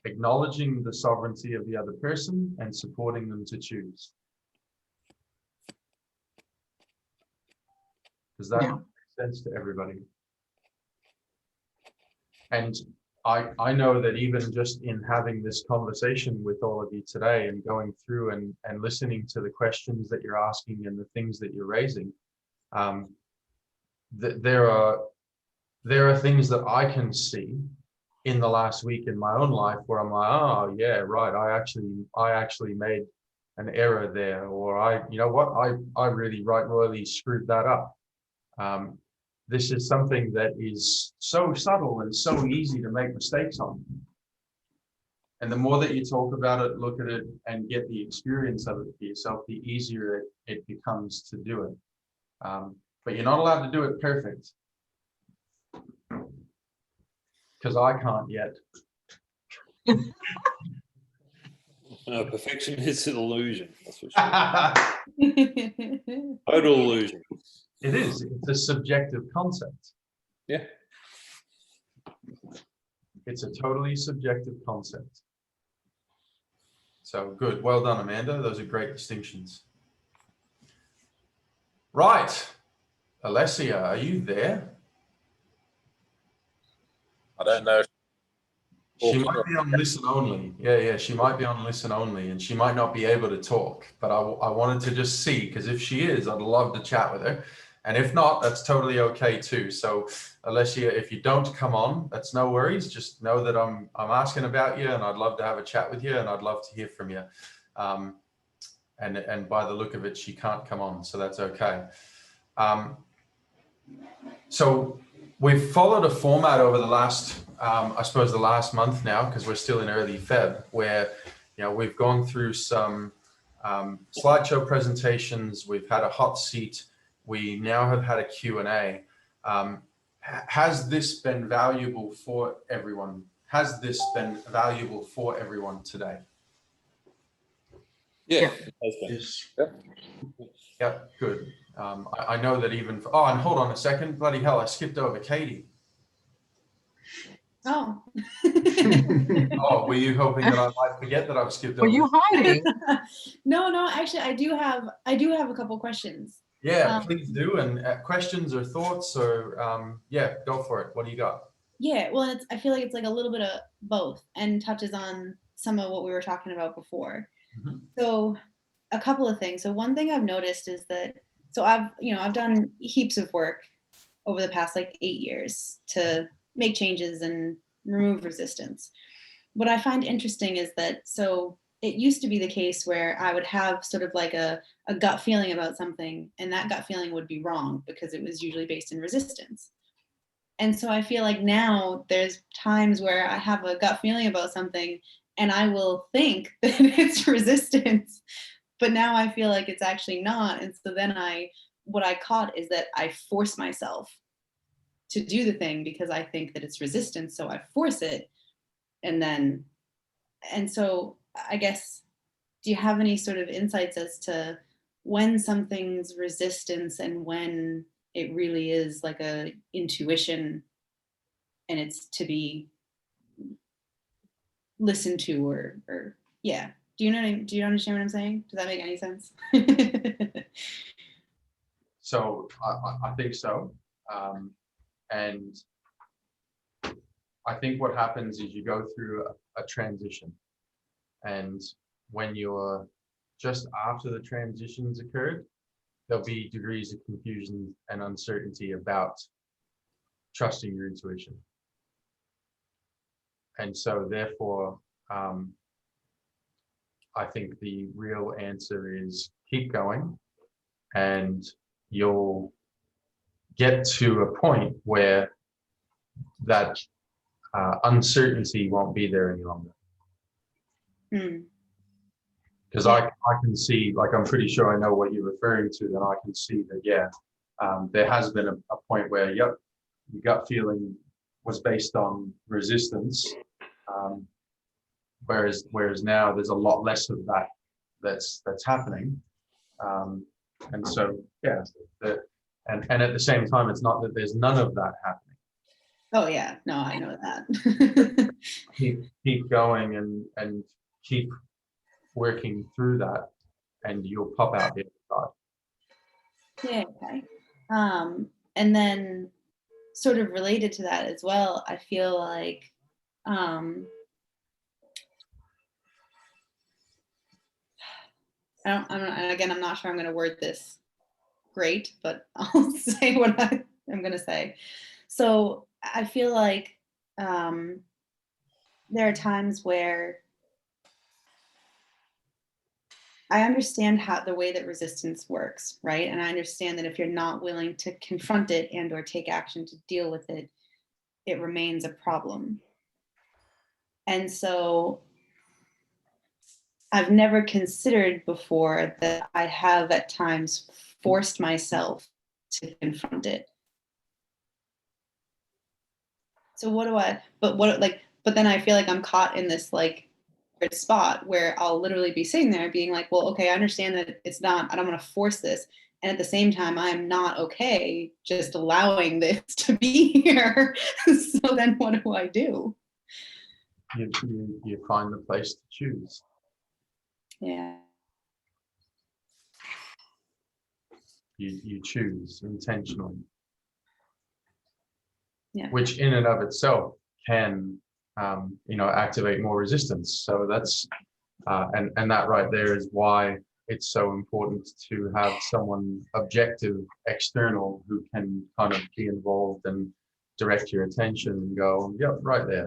Acknowledging the sovereignty of the other person and supporting them to choose. Does that make sense to everybody? And I know that even just in having this conversation with all of you today and going through and listening to the questions that you're asking and the things that you're raising, there are things that I can see in the last week in my own life where I'm like, oh yeah, right, I actually made an error there, or you know what, I really royally screwed that up. This is something that is so subtle and so easy to make mistakes on. And the more that you talk about it, look at it, and get the experience of it for yourself, the easier it becomes to do it. But you're not allowed to do it perfect. Because I can't yet. Perfection is an illusion. That's for sure. Total illusion. It is. It's a subjective concept. Yeah. It's a totally subjective concept. So good. Well done, Amanda. Those are great distinctions. Right. Alessia, are you there? I don't know. She might be on listen only. Yeah, she might be on listen only, and she might not be able to talk. But I wanted to just see, because if she is, I'd love to chat with her. And if not, that's totally okay too. So Alessia, if you don't come on, that's no worries. Just know that I'm asking about you, and I'd love to have a chat with you, and I'd love to hear from you. And by the look of it, she can't come on, so that's okay. So we've followed a format over the last, I suppose, the last month now, because we're still in early Feb, where we've gone through some slideshow presentations. We've had a hot seat. We now have had a Q&A. Has this been valuable for everyone? Has this been valuable for everyone today? Yeah. Yes. Yeah, good. I know that even for, and hold on a second, bloody hell, I skipped over Katie. Oh. Oh, were you hoping that I might forget that I've skipped over? Were you hiding? No, actually, I do have a couple questions. Yeah, please do. And questions or thoughts, or yeah, go for it. What do you got? Yeah, well, I feel like it's like a little bit of both and touches on some of what we were talking about before. Mm-hmm. So a couple of things. So one thing I've noticed is that, so I've done heaps of work over the past like 8 years to make changes and remove resistance. What I find interesting is that, so it used to be the case where I would have sort of like a gut feeling about something, and that gut feeling would be wrong because it was usually based in resistance. And so I feel like now there's times where I have a gut feeling about something and I will think that it's resistance, but now I feel like it's actually not. And so then what I caught is that I force myself to do the thing because I think that it's resistance. So I force it. And so I guess, do you have any sort of insights as to when something's resistance and when it really is like a intuition and it's to be listened to, or yeah. Do you understand what I'm saying? Does that make any sense? So I think so. And I think what happens is you go through a transition, and when you're just after the transitions occurred, there'll be degrees of confusion and uncertainty about trusting your intuition. And so therefore, I think the real answer is keep going, and you'll get to a point where that uncertainty won't be there any longer. Because I can see, like, I'm pretty sure I know what you're referring to, and I can see that, yeah, there has been a point where, yep, your gut feeling was based on resistance, whereas now there's a lot less of that that's happening, and so yeah, and at the same time, it's not that there's none of that happening. Oh yeah, no, I know that. keep going and keep working through that, and you'll pop out the other side. Yeah, okay. And then sort of related to that as well, I feel like I'm not sure I'm going to word this great, but I'll say what I'm going to say. So I feel like there are times where I understand how the way that resistance works, right? And I understand that if you're not willing to confront it and or take action to deal with it, it remains a problem. And so I've never considered before that I have at times forced myself to confront it. So but then I feel like I'm caught in this like spot where I'll literally be sitting there being like, well, okay, I understand that I don't want to force this. And at the same time, I'm not okay just allowing this to be here. So then what do I do? You find the place to choose. Yeah. You choose intentionally. Yeah. Which in and of itself can activate more resistance. So that's and that right there is why it's so important to have someone objective, external, who can kind of be involved and direct your attention and go, yep, right there,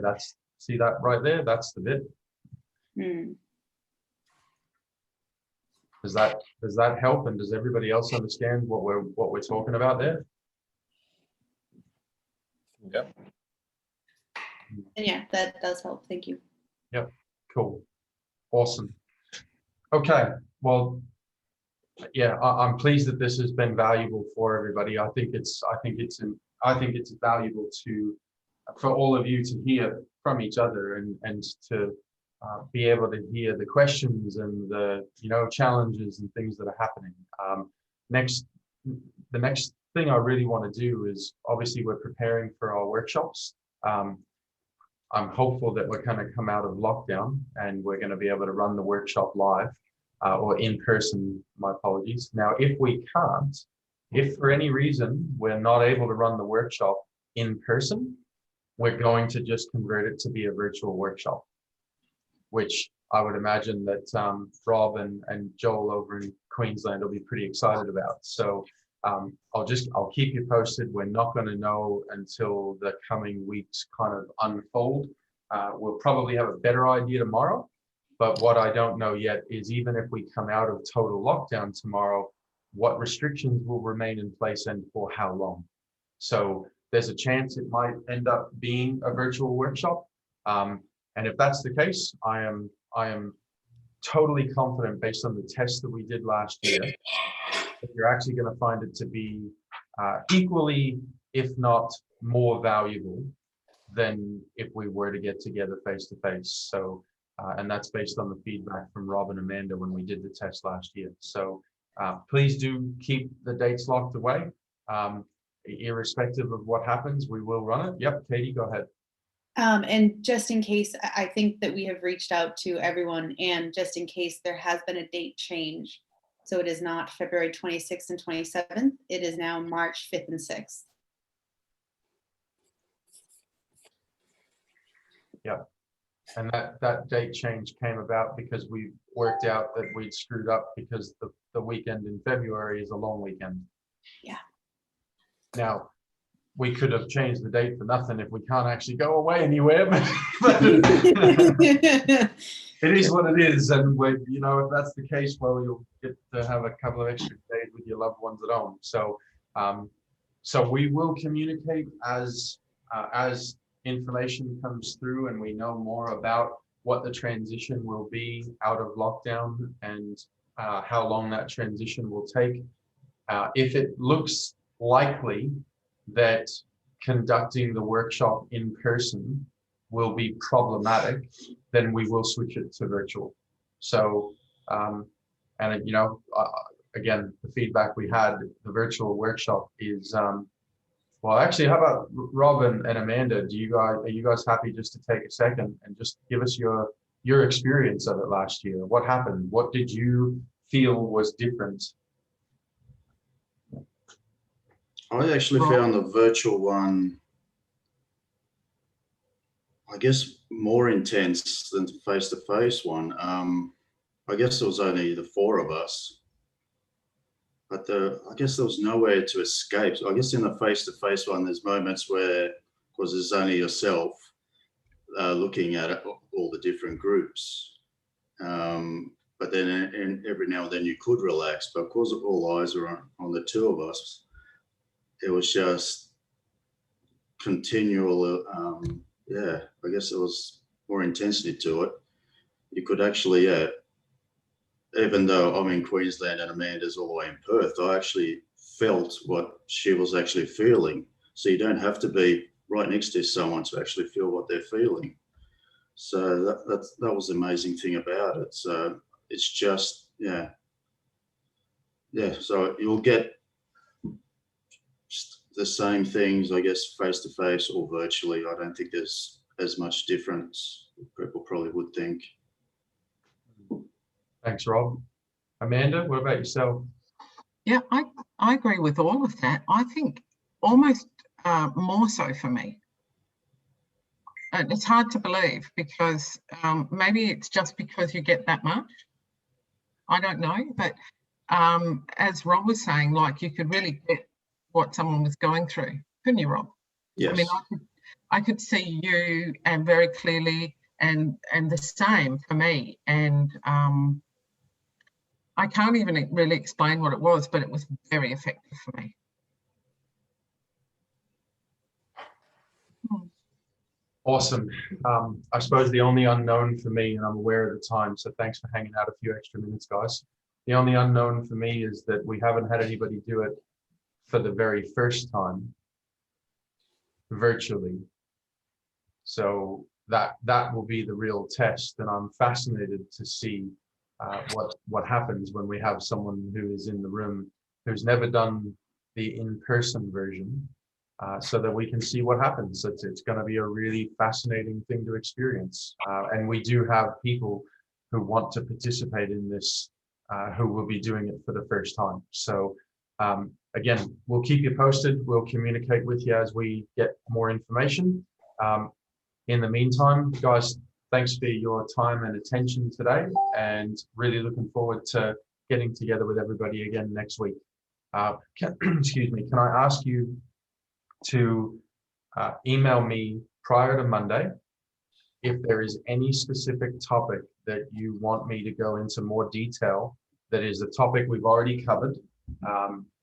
see that right there, that's the bit. Does that help, and does everybody else understand what we're talking about there? Yep. And yeah, that does help. Thank you. Yep. Cool. Awesome. Okay. Well, yeah, I'm pleased that this has been valuable for everybody. I think it's valuable for all of you to hear from each other and to be able to hear the questions and the challenges and things that are happening. The next thing I really want to do is, obviously we're preparing for our workshops. I'm hopeful that we're going to come out of lockdown and we're going to be able to run the workshop live or in person, my apologies. Now, if we can't, if for any reason we're not able to run the workshop in person, we're going to just convert it to be a virtual workshop, which I would imagine that Rob and Joel over in Queensland will be pretty excited about. So I'll keep you posted. We're not going to know until the coming weeks kind of unfold. We'll probably have a better idea tomorrow, but what I don't know yet is, even if we come out of total lockdown tomorrow, what restrictions will remain in place and for how long. So there's a chance it might end up being a virtual workshop. And if that's the case, I am totally confident, based on the test that we did last year, that you're actually going to find it to be equally, if not more valuable than if we were to get together face to face. So, and that's based on the feedback from Rob and Amanda when we did the test last year. So please do keep the dates locked away. Irrespective of what happens, we will run it. Yep, Katie, go ahead. And just in case, I think that we have reached out to everyone, and just in case there has been a date change. So it is not February 26th and 27th. It is now March 5th and 6th. Yeah. And that date change came about because we worked out that we'd screwed up because the weekend in February is a long weekend. Yeah. Now, we could have changed the date for nothing if we can't actually go away anywhere, but it is what it is. And we, you know, if that's the case, well, you'll get to have a couple of extra days with your loved ones at home. So, so we will communicate as information comes through and we know more about what the transition will be out of lockdown and how long that transition will take. If it looks likely that conducting the workshop in person will be problematic, then we will switch it to virtual. So, and you know, again, the feedback we had, the virtual workshop is, well, actually, how about Rob and Amanda? Are you guys happy just to take a second and just give us your experience of it last year? What happened? What did you feel was different? I actually found the virtual one, I guess, more intense than the face-to-face one. I guess there was only the 4 of us, but I guess there was nowhere to escape. So I guess in the face-to-face one, there's moments where, because there's only yourself looking at it, all the different groups. But then every now and then you could relax, but of course all eyes are on the 2 of us. It was just continual, yeah, I guess there was more intensity to it. You could actually, even though I'm in Queensland and Amanda's all the way in Perth, I actually felt what she was actually feeling. So you don't have to be right next to someone to actually feel what they're feeling. So that was the amazing thing about it. So it's just, yeah. So you'll get the same things, I guess, face to face or virtually. I don't think there's as much difference people probably would think. Thanks, Rob. Amanda, what about yourself? Yeah, I agree with all of that. I think almost more so for me. And it's hard to believe because maybe it's just because you get that much. I don't know, but as Rob was saying, like you could really get what someone was going through, couldn't you, Rob? Yes. I mean, I could see you and very clearly, and the same for me. And I can't even really explain what it was, but it was very effective for me. Awesome. I suppose the only unknown for me, and I'm aware of the time, so thanks for hanging out a few extra minutes, guys. The only unknown for me is that we haven't had anybody do it for the very first time virtually. So that will be the real test, and I'm fascinated to see what happens when we have someone who is in the room who's never done the in-person version, so that we can see what happens. It's going to be a really fascinating thing to experience, and we do have people who want to participate in this who will be doing it for the first time. So again, we'll keep you posted. We'll communicate with you as we get more information. In the meantime, guys, thanks for your time and attention today, and really looking forward to getting together with everybody again next week. Excuse me, can I ask you to email me prior to Monday if there is any specific topic that you want me to go into more detail that is a topic we've already covered,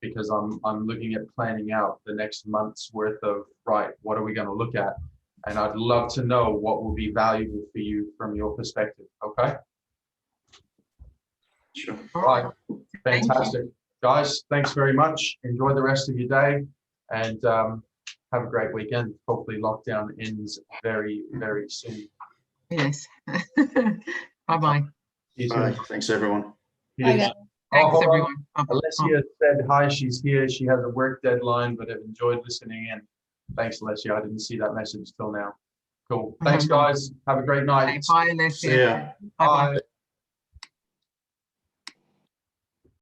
because I'm looking at planning out the next month's worth of, right, what are we going to look at? And I'd love to know what will be valuable for you from your perspective. Okay. Sure. All right. Fantastic. Guys, thanks very much. Enjoy the rest of your day, and have a great weekend. Hopefully lockdown ends very, very soon. Yes. Bye-bye. Bye. Thanks, everyone. Bye, guys. Thanks, everyone. Alessia said hi, she's here. She has a work deadline, but have enjoyed listening in. Thanks, Alessia. I didn't see that message till now. Cool. Thanks, guys. Have a great night. Bye, Alessia. See ya. Bye-bye. Bye.